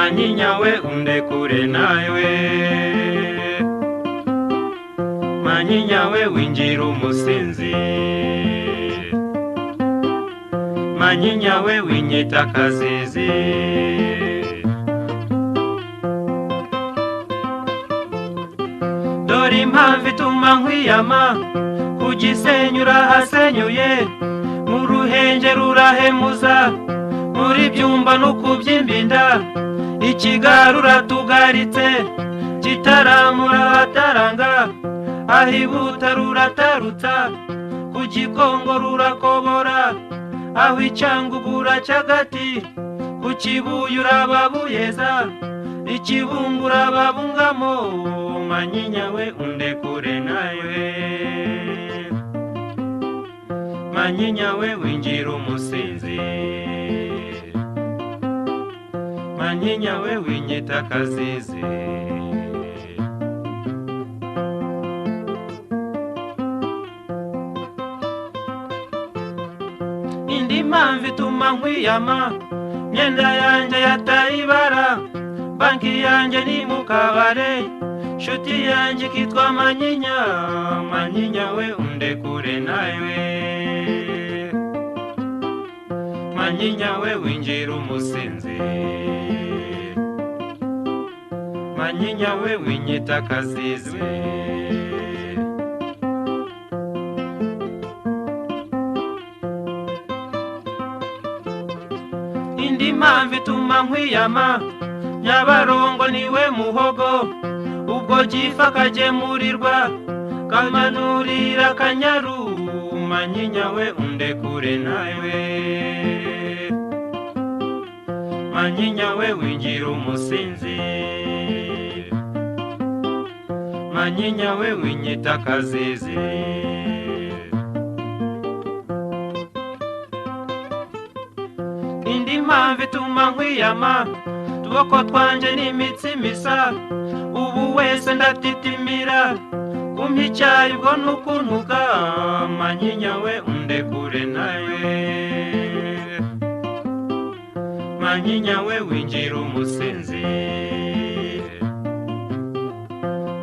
manyinya we undekure nawe, manyinya we winjira umusinzi, manyinya we winyita akazizi. Dore impamvu ituma nkwiyama, ku Gisenyi urahasenyuye, mu Ruhenge rurahemuza, muri Byumba no kubyimba inda, i Kigali uratugaritse, Gitarama urahataranga, aho i Butare uratarutsa, ku Gikongo rurakobora, aho i Cyangugu uracyagati, ku Kibuye urababuyeza, i Kibungo urababungamo, manyinya we undekure nawe, manyinya we winjira umusinzi, manyinya we winyita akazizi. Indi mpamvu ituma nkwiyama, myenda yanjye yataye ibara, banki yanjye ni mu kabare, nshuti yanjye kitwa manyinya, manyinya we undekure nawe, manyinya we winjira umusinzi, manyinya we winyita akazizi. Indi mpamvu ituma nkwiyama, Nyabarongo niwe muhogo, ubwo Gifa kagemurirwa, kamanurira Akanyaru, manyinya we undekure nawe, manyinya we winjira umusinzi, manyinya we winyita akazizi. Indi mpamvu ituma nkwiyama, tuboko twanje n'imitsi misa, ubu wese ndatitimira, kumpa icyayi ubwo nukuntuka, manyinya we undekure nawe, manyinya we winjira umusinzi,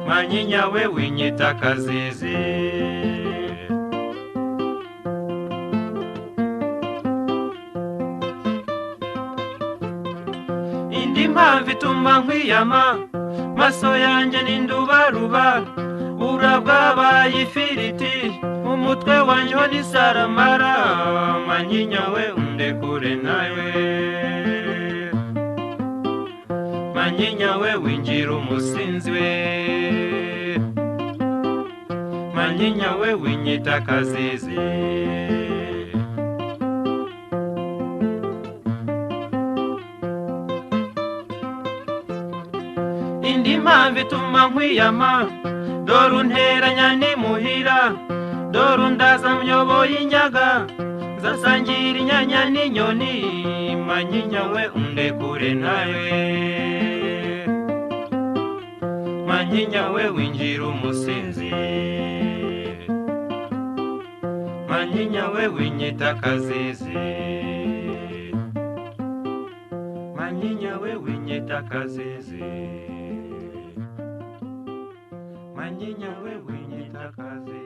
manyinya we winyita akazizi. Indi mpamvu ituma nkwiyama, maso yanjye ni ndubaruba, urabwabaye ifiriti, umutwe wanjye ho ni saramara, manyinya we undekure nawe, manyinya we winjira umusinzi we, manyinya we winyita akazizi. Indi mpamvu ituma nkwiyama, dore unteranya n'imuhira, dore undaza myoboye inyaga, nzasangira inyanya n'inyoni, manyinya we undekure nawe, manyinya we winjira umusinzi, manyinya we winyita akazizi, manyinya we winyita akazizi, manyinya we winyita akazizi.